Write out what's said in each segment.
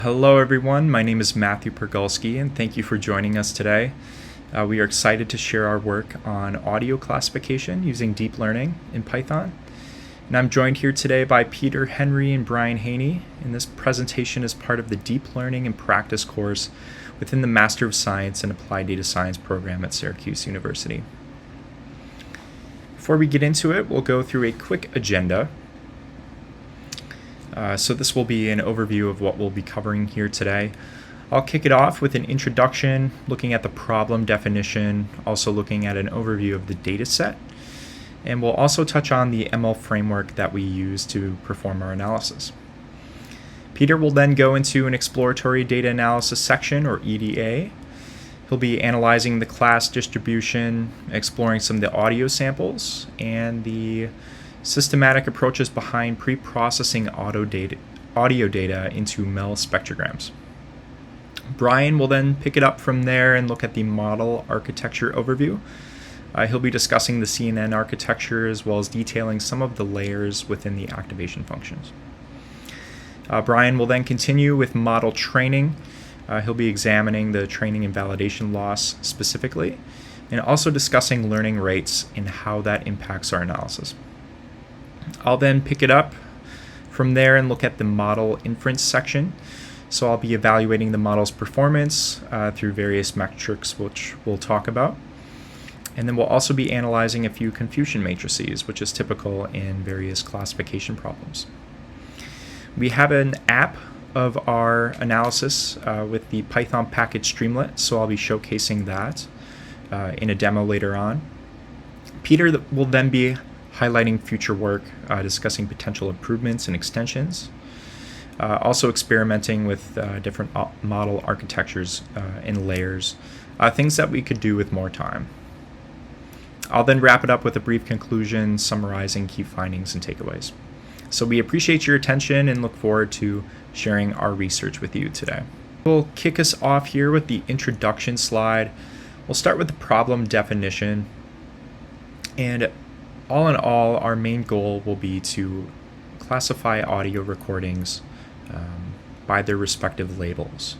Hello, everyone. My name is Matthew Pergolski, and thank you for joining us today. We are excited to share our work on audio classification using deep learning in Python. And I'm joined here today by Peter Henry and Brian Haney, and this presentation is part of the Deep Learning and Practice course within the Master of Science and Applied Data Science program at Syracuse University. Before we get into it, we'll go through a quick agenda. So this will be an overview of what we'll be covering here today. I'll kick it off with an introduction, looking at the problem definition, also looking at an overview of the data set, and we'll also touch on the ML framework that we use to perform our analysis. Peter will then go into an exploratory data analysis section, or EDA. He'll be analyzing the class distribution, exploring some of the audio samples, and the systematic approaches behind pre-processing audio data into MEL spectrograms. Brian will then pick it up from there and look at the model architecture overview. He'll be discussing the CNN architecture as well as detailing some of the layers within the activation functions. Brian will then continue with model training. He'll be examining the training and validation loss specifically, and also discussing learning rates and how that impacts our analysis. I'll then pick it up from there and look at the model inference section. So I'll be evaluating the model's performance through various metrics, which we'll talk about. And then we'll also be analyzing a few confusion matrices, which is typical in various classification problems. We have an app of our analysis with the Python package Streamlit, so I'll be showcasing that in a demo later on. Peter will then be highlighting future work, discussing potential improvements and extensions, also experimenting with different model architectures and layers, things that we could do with more time. I'll then wrap it up with a brief conclusion summarizing key findings and takeaways. So we appreciate your attention and look forward to sharing our research with you today. We'll kick us off here with the introduction slide. We'll start with the problem definition, and all in all, our main goal will be to classify audio recordings by their respective labels.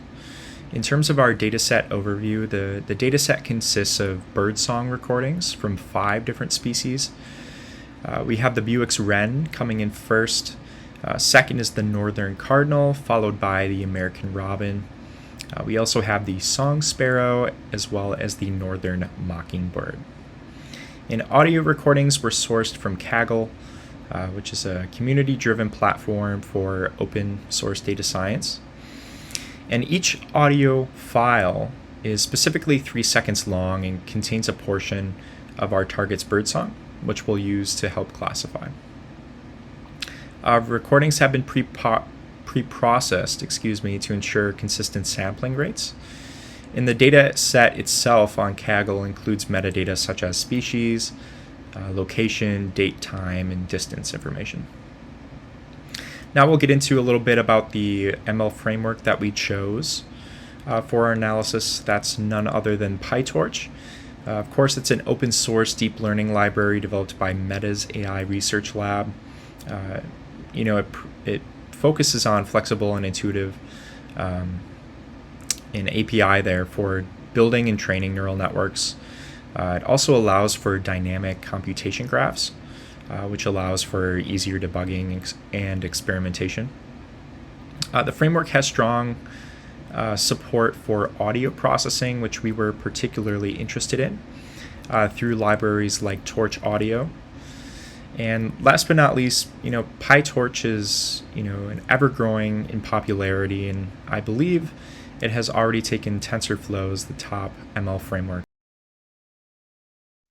In terms of our dataset overview, the dataset consists of birdsong recordings from 5 different species. We have the Buick's wren coming in first. Second is the northern cardinal, followed by the American robin. We also have the song sparrow, as well as the northern mockingbird. And audio recordings were sourced from Kaggle, which is a community-driven platform for open source data science. And each audio file is specifically 3 seconds long and contains a portion of our target's birdsong, which we'll use to help classify. Recordings have been pre-processed, to ensure consistent sampling rates. And the data set itself on Kaggle includes metadata such as species, location, date, time, and distance information. Now we'll get into a little bit about the ML framework that we chose for our analysis. That's none other than PyTorch. Of course, it's an open source deep learning library developed by Meta's AI Research Lab. It focuses on flexible and intuitive an API there for building and training neural networks. It also allows for dynamic computation graphs, which allows for easier debugging and experimentation. The framework has strong support for audio processing, which we were particularly interested in through libraries like Torch Audio. And last but not least, PyTorch is an ever-growing in popularity, and I believe it has already taken TensorFlow as the top ML framework.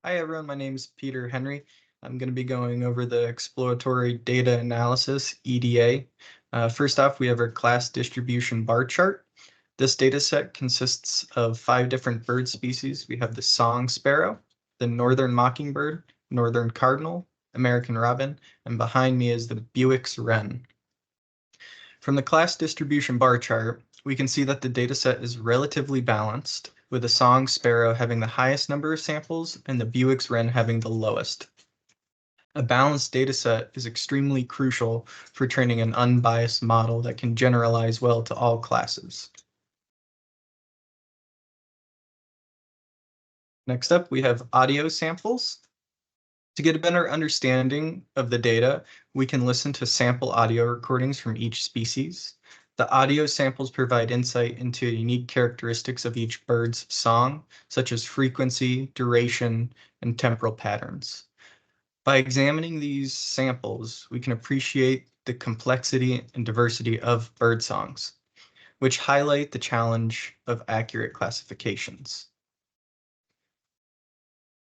Hi everyone, my name is Peter Henry. I'm going to be going over the exploratory data analysis, EDA. First off, we have our class distribution bar chart. This data set consists of 5 different bird species. We have the song sparrow, the northern mockingbird, northern cardinal, American robin, and behind me is the Buick's wren. From the class distribution bar chart, we can see that the dataset is relatively balanced, with the song sparrow having the highest number of samples and the Buick's wren having the lowest. A balanced data set is extremely crucial for training an unbiased model that can generalize well to all classes. Next up, we have audio samples. To get a better understanding of the data, we can listen to sample audio recordings from each species. The audio samples provide insight into unique characteristics of each bird's song, such as frequency, duration, and temporal patterns. By examining these samples, we can appreciate the complexity and diversity of bird songs, which highlight the challenge of accurate classifications.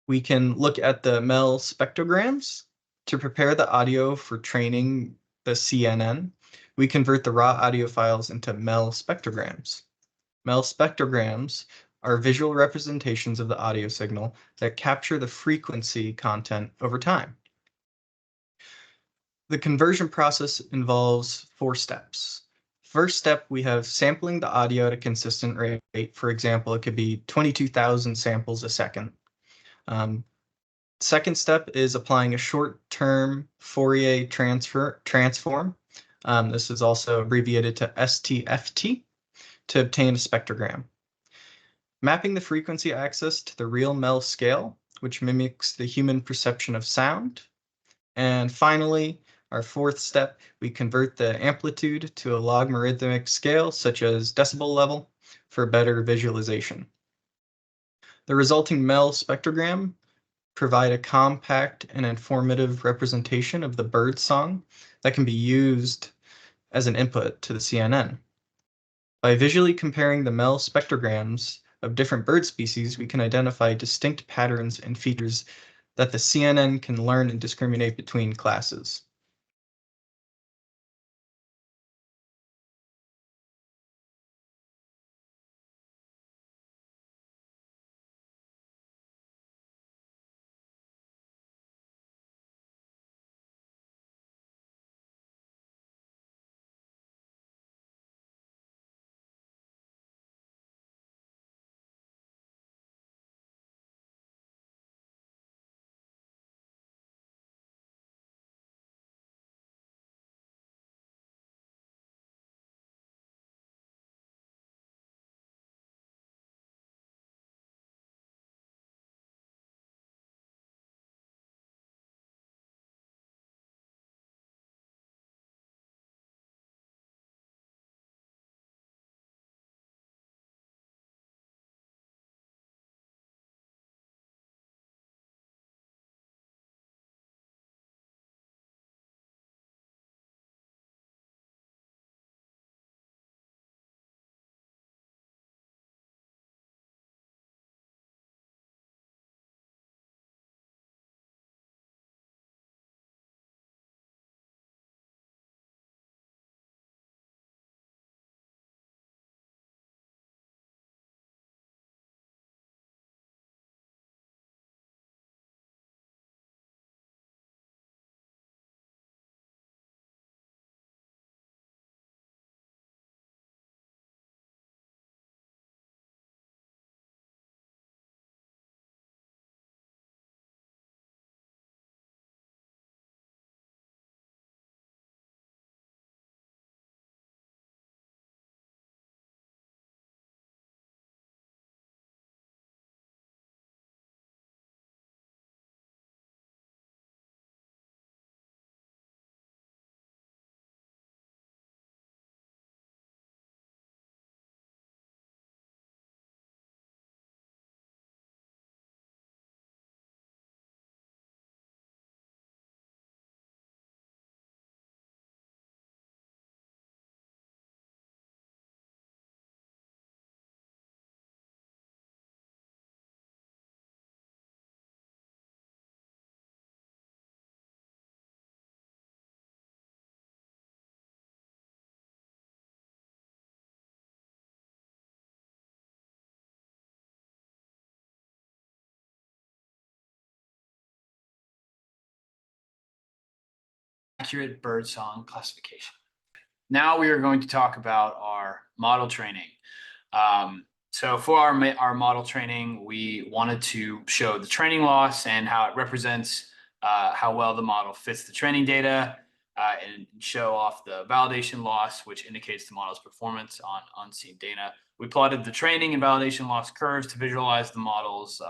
We can look at the MEL spectrograms. To prepare the audio for training the CNN, we convert the raw audio files into MEL spectrograms. MEL spectrograms are visual representations of the audio signal that capture the frequency content over time. The conversion process involves 4 steps. First step, we have sampling the audio at a consistent rate. For example, it could be 22,000 samples a second. Second step is applying a short-term Fourier transform. This is also abbreviated to STFT to obtain a spectrogram. Mapping the frequency axis to the real MEL scale, which mimics the human perception of sound. And finally, our fourth step, we convert the amplitude to a logarithmic scale, such as decibel level, for better visualization. The resulting MEL spectrogram provide a compact and informative representation of the bird song that can be used as an input to the CNN. By visually comparing the MEL spectrograms of different bird species, we can identify distinct patterns and features that the CNN can learn and discriminate between classes. Accurate birdsong classification. Now we are going to talk about our model training. So for our model training, we wanted to show the training loss and how it represents how well the model fits the training data, and show off the validation loss, which indicates the model's performance on unseen data. We plotted the training and validation loss curves to visualize the model's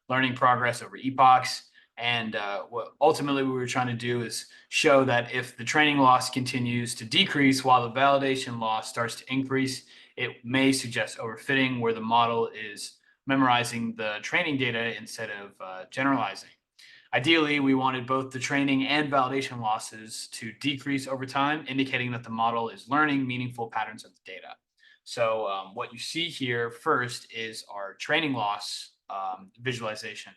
learning progress over epochs. And what ultimately we were trying to do is show that if the training loss continues to decrease while the validation loss starts to increase, it may suggest overfitting where the model is memorizing the training data instead of generalizing. Ideally, we wanted both the training and validation losses to decrease over time, indicating that the model is learning meaningful patterns of the data. So what you see here first is our training loss visualization.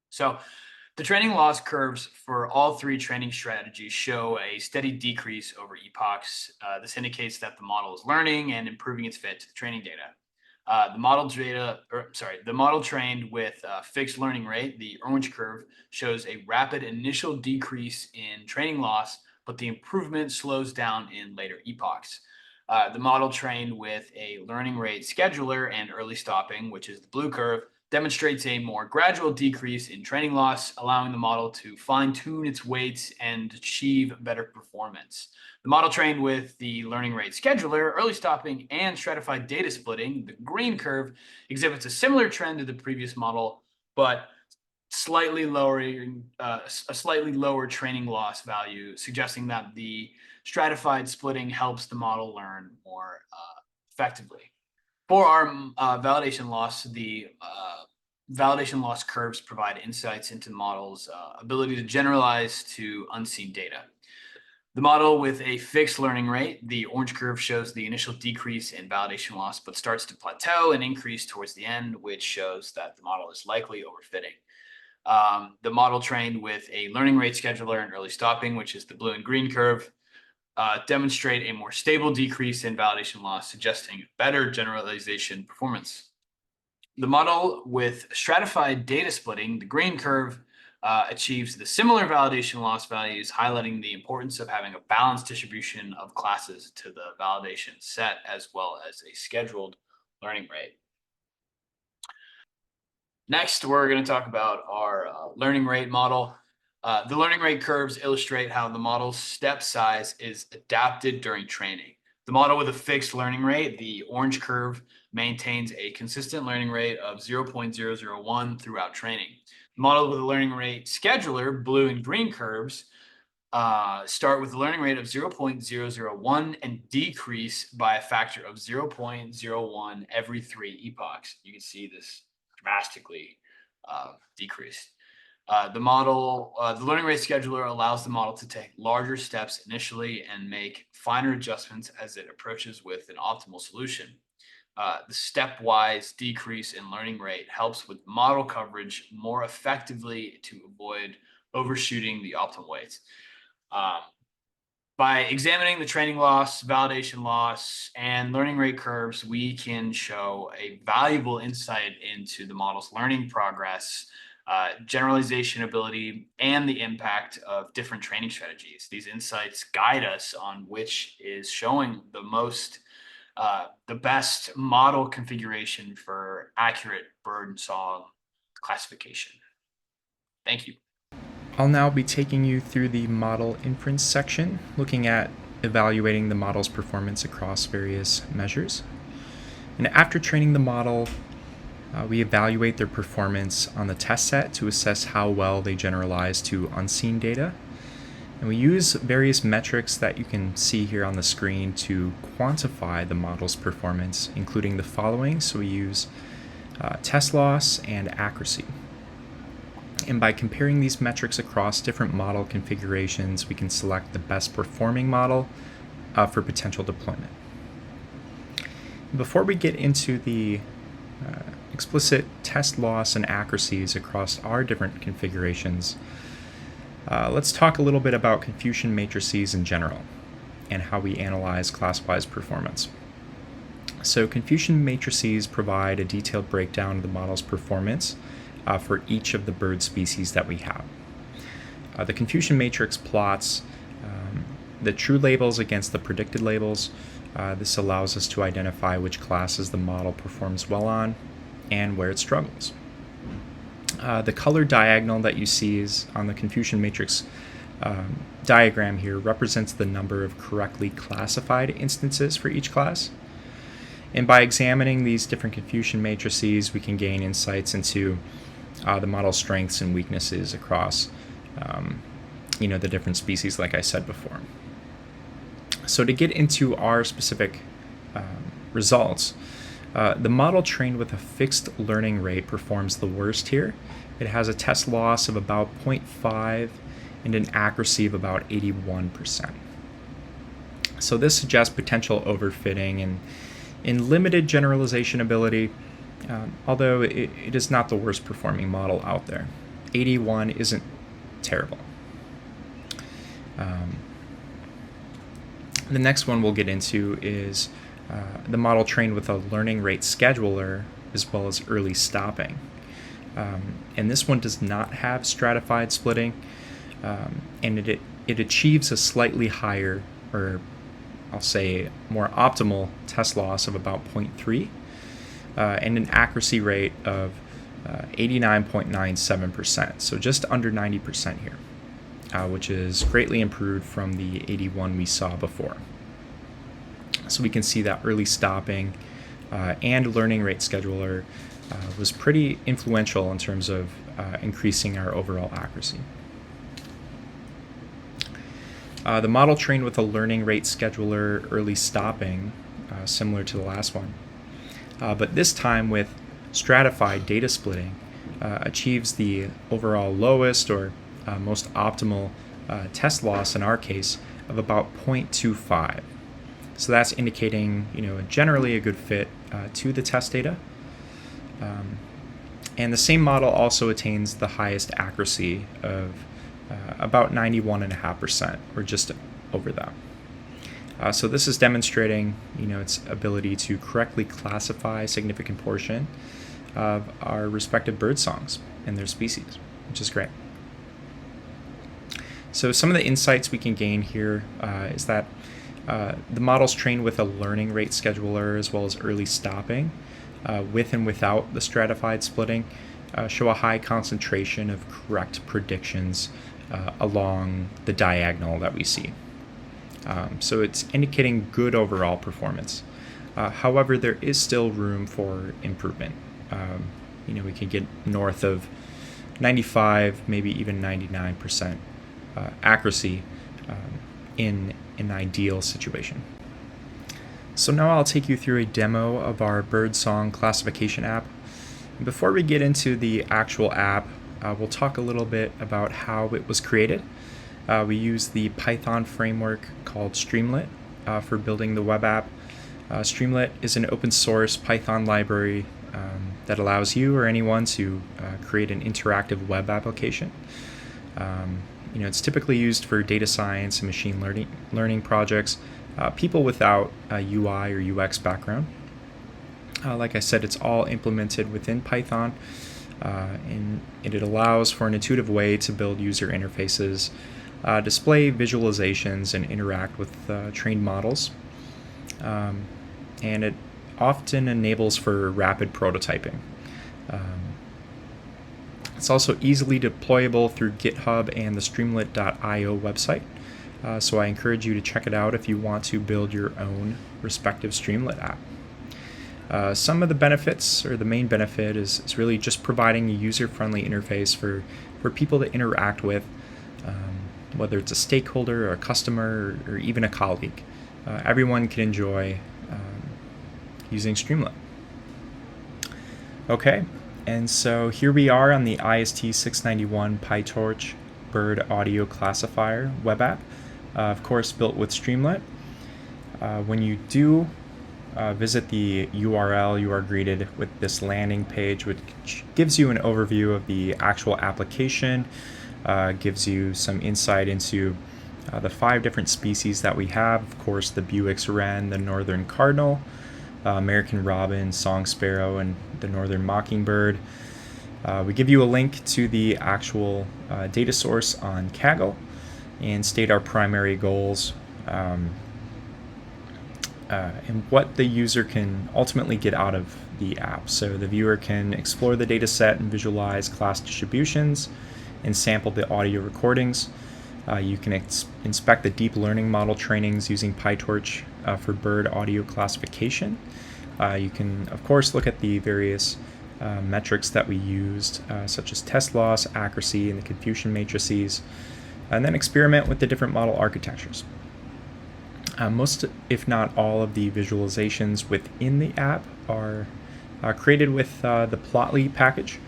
So the training loss curves for all three training strategies show a steady decrease over epochs. This indicates that the model is learning and improving its fit to the training data. The model trained with fixed learning rate, the orange curve, shows a rapid initial decrease in training loss, but the improvement slows down in later epochs. The model trained with a learning rate scheduler and early stopping, which is the blue curve, demonstrates a more gradual decrease in training loss, allowing the model to fine-tune its weights and achieve better performance. The model trained with the learning rate scheduler, early stopping, and stratified data splitting, the green curve, exhibits a similar trend to the previous model, but a slightly lower training loss value, suggesting that the stratified splitting helps the model learn more effectively. For our validation loss, the validation loss curves provide insights into the model's ability to generalize to unseen data. The model with a fixed learning rate, the orange curve, shows the initial decrease in validation loss, but starts to plateau and increase towards the end, which shows that the model is likely overfitting. The model trained with a learning rate scheduler and early stopping, which is the blue and green curve, demonstrate a more stable decrease in validation loss, suggesting better generalization performance. The model with stratified data splitting, the green curve, achieves the similar validation loss values, highlighting the importance of having a balanced distribution of classes to the validation set, as well as a scheduled learning rate. Next, we're going to talk about our learning rate model. The learning rate curves illustrate how the model's step size is adapted during training. The model with a fixed learning rate, the orange curve, maintains a consistent learning rate of 0.001 throughout training. The model with a learning rate scheduler, blue and green curves, start with a learning rate of 0.001 and decrease by a factor of 0.01 every 3 epochs. You can see this drastically decreased. The learning rate scheduler allows the model to take larger steps initially and make finer adjustments as it approaches with an optimal solution. The stepwise decrease in learning rate helps with model coverage more effectively to avoid overshooting the optimal weights. By examining the training loss, validation loss, and learning rate curves, we can show a valuable insight into the model's learning progress, generalization ability, and the impact of different training strategies. These insights guide us on which is showing the best model configuration for accurate bird song classification. Thank you. I'll now be taking you through the model inference section, looking at evaluating the model's performance across various measures. And after training the model, we evaluate their performance on the test set to assess how well they generalize to unseen data. And we use various metrics that you can see here on the screen to quantify the model's performance, including the following. So we use test loss and accuracy. And by comparing these metrics across different model configurations, we can select the best performing model for potential deployment. Before we get into the explicit test loss and accuracies across our different configurations, let's talk a little bit about confusion matrices in general and how we analyze class-wise performance. So confusion matrices provide a detailed breakdown of the model's performance for each of the bird species that we have. The confusion matrix plots the true labels against the predicted labels. This allows us to identify which classes the model performs well on and where it struggles. The color diagonal that you see is on the confusion matrix diagram here represents the number of correctly classified instances for each class. And by examining these different confusion matrices, we can gain insights into the model strengths and weaknesses across the different species, like I said before. So to get into our specific results, the model trained with a fixed learning rate performs the worst here. It has a test loss of about 0.5 and an accuracy of about 81%. So this suggests potential overfitting and in limited generalization ability, although it is not the worst performing model out there. 81 isn't terrible. The next one we'll get into is the model trained with a learning rate scheduler as well as early stopping. And this one does not have stratified splitting, and it achieves a slightly higher, or I'll say more optimal test loss of about 0.3 and an accuracy rate of 89.97%, so just under 90% here, which is greatly improved from the 81 we saw before. So we can see that early stopping and learning rate scheduler was pretty influential in terms of increasing our overall accuracy. The model trained with a learning rate scheduler early stopping, similar to the last one, but this time with stratified data splitting, achieves the overall lowest or most optimal test loss in our case of about 0.25. So that's indicating, generally a good fit to the test data. And the same model also attains the highest accuracy of about 91.5%, or just over that. So this is demonstrating, its ability to correctly classify a significant portion of our respective bird songs and their species, which is great. So some of the insights we can gain here is that the model's trained with a learning rate scheduler as well as early stopping, with and without the stratified splitting, show a high concentration of correct predictions along the diagonal that we see. So it's indicating good overall performance. However, there is still room for improvement. We can get north of 95, maybe even 99% accuracy in an ideal situation. So now I'll take you through a demo of our birdsong classification app. Before we get into the actual app, we'll talk a little bit about how it was created. We use the Python framework called Streamlit for building the web app. Streamlit is an open source Python library that allows you or anyone to create an interactive web application. It's typically used for data science and machine learning projects, people without a UI or UX background. Like I said, it's all implemented within Python, and it allows for an intuitive way to build user interfaces, display visualizations, and interact with trained models. And it often enables for rapid prototyping. It's also easily deployable through GitHub and the streamlit.io website. So I encourage you to check it out if you want to build your own respective Streamlit app. Some of the benefits, or the main benefit, is really just providing a user-friendly interface for people to interact with, whether it's a stakeholder or a customer or even a colleague. Everyone can enjoy using Streamlit. Okay, and so here we are on the IST 691 PyTorch Bird Audio Classifier web app, of course built with Streamlit. When you do visit the URL, you are greeted with this landing page, which gives you an overview of the actual application, gives you some insight into the 5 different species that we have. Of course, the Buick's wren, the northern cardinal, American robin, song sparrow, and the northern mockingbird. We give you a link to the actual data source on Kaggle and state our primary goals. and what the user can ultimately get out of the app. So the viewer can explore the data set and visualize class distributions and sample the audio recordings. You can inspect the deep learning model trainings using PyTorch for bird audio classification. You can, of course, look at the various metrics that we used, such as test loss, accuracy, and the confusion matrices, and then experiment with the different model architectures. Most, if not all, of the visualizations within the app are created with the Plotly package.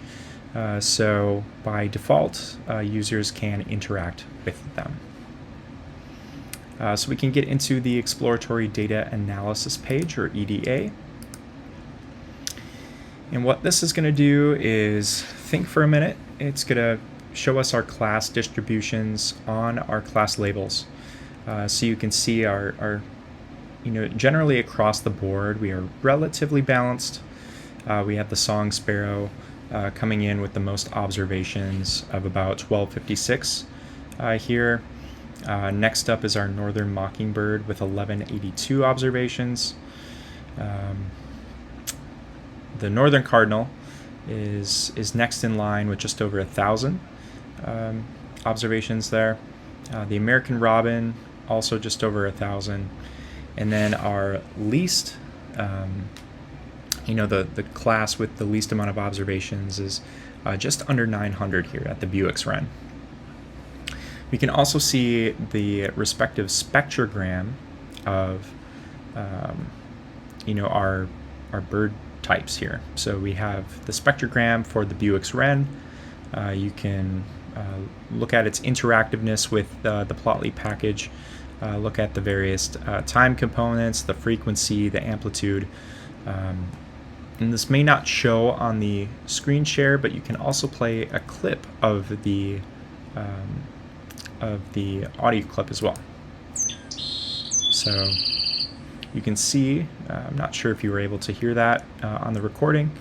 So by default, users can interact with them. So we can get into the exploratory data analysis page, or EDA. And what this is going to do is think for a minute. It's going to show us our class distributions on our class labels. So you can see our generally across the board, we are relatively balanced. We have the song sparrow coming in with the most observations of about 1256 here. Next up is our northern mockingbird with 1182 observations. The northern cardinal is next in line with just over 1,000 observations there. The American robin also just over 1,000, and then our least, the class with the least amount of observations is just under 900 here at the Buick's Wren. We can also see the respective spectrogram of our bird types here. So we have the spectrogram for the Buick's Wren. You can look at its interactiveness with the Plotly package, look at the various time components, the frequency, the amplitude. And this may not show on the screen share, but you can also play a clip of the audio clip as well. So you can see, I'm not sure if you were able to hear that on the recording,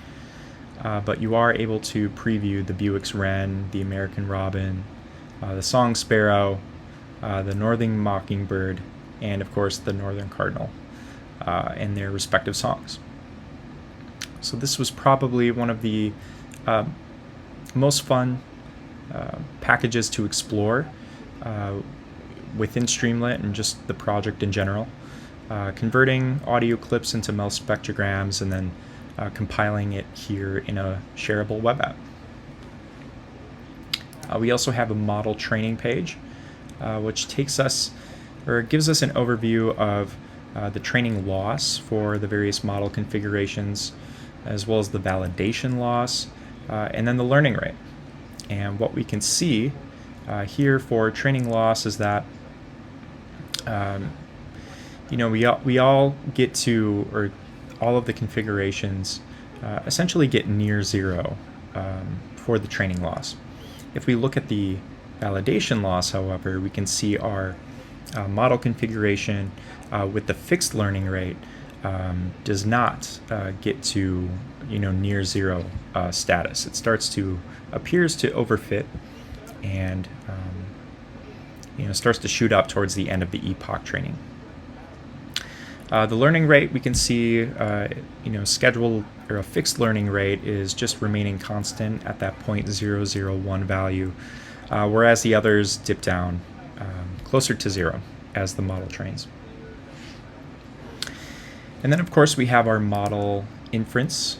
but you are able to preview the Buick's Wren, the American robin, the song sparrow, the northern mockingbird, and of course the northern cardinal, and their respective songs. So this was probably one of the most fun packages to explore within Streamlit and just the project in general. Converting audio clips into mouse spectrograms and then compiling it here in a shareable web app. We also have a model training page, which takes us, or gives us an overview of the training loss for the various model configurations, as well as the validation loss, and then the learning rate. And what we can see here for training loss is that we all get to, or all of the configurations essentially get near zero for the training loss. If we look at the validation loss, however, we can see our model configuration with the fixed learning rate does not get to near zero status. It appears to overfit and starts to shoot up towards the end of the epoch training. The learning rate, we can see, scheduled or a fixed learning rate is just remaining constant at that 0.001 value, whereas the others dip down closer to zero as the model trains. And then, of course, we have our model inference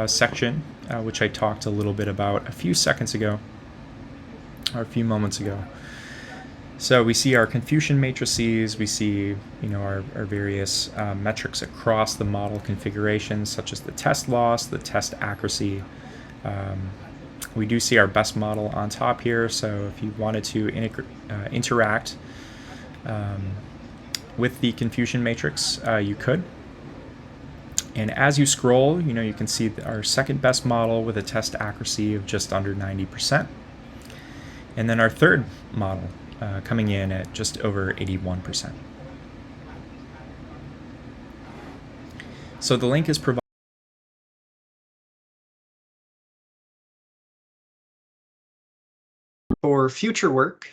section, which I talked a little bit about a few seconds ago, or a few moments ago. So we see our confusion matrices, we see our various metrics across the model configurations, such as the test loss, the test accuracy. We do see our best model on top here, so if you wanted to interact with the confusion matrix, you could. And as you scroll, you can see our second best model with a test accuracy of just under 90%. And then our third model coming in at just over 81%. So the link is provided. For future work,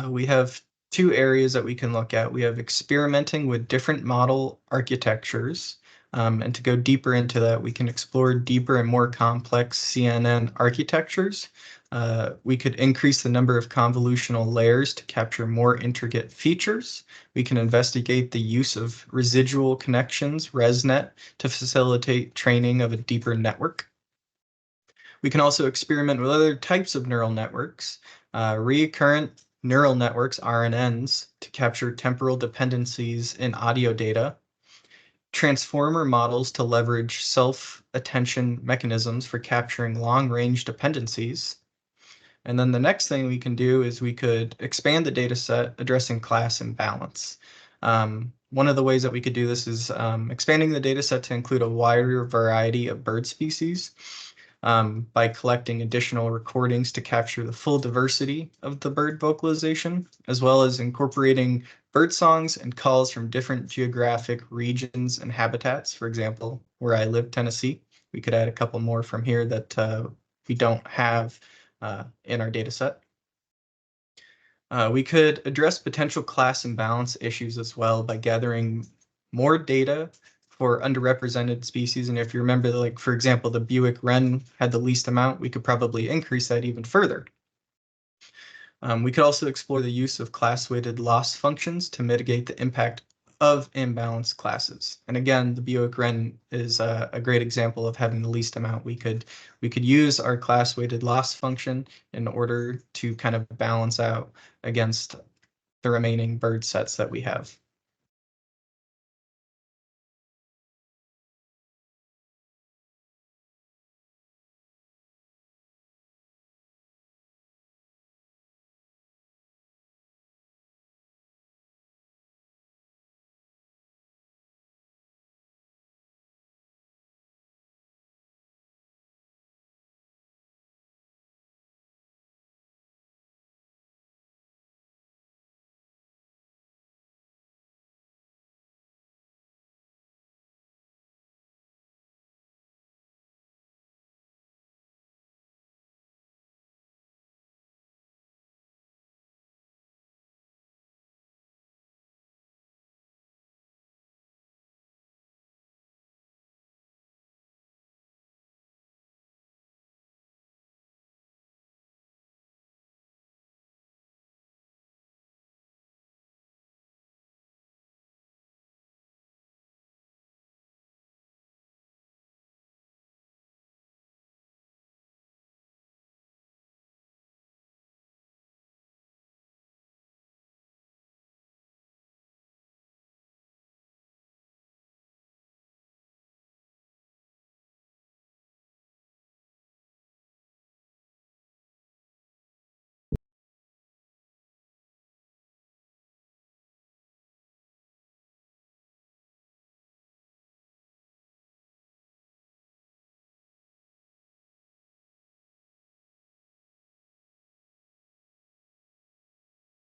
we have two areas that we can look at. We have experimenting with different model architectures. And to go deeper into that, we can explore deeper and more complex CNN architectures. We could increase the number of convolutional layers to capture more intricate features. We can investigate the use of residual connections, ResNet, to facilitate training of a deeper network. We can also experiment with other types of neural networks, recurrent neural networks, RNNs, to capture temporal dependencies in audio data, transformer models to leverage self-attention mechanisms for capturing long-range dependencies. And then the next thing we can do is we could expand the data set addressing class imbalance. One of the ways that we could do this is expanding the data set to include a wider variety of bird species by collecting additional recordings to capture the full diversity of the bird vocalization, as well as incorporating bird songs and calls from different geographic regions and habitats. For example, where I live, Tennessee, we could add a couple more from here that we don't have in our data set. We could address potential class imbalance issues as well by gathering more data for underrepresented species. And if you remember, like, for example, the Buick wren had the least amount, we could probably increase that even further. We could also explore the use of class-weighted loss functions to mitigate the impact of imbalanced classes. And again, the Buick wren is a great example of having the least amount. We could use our class-weighted loss function in order to kind of balance out against the remaining bird sets that we have.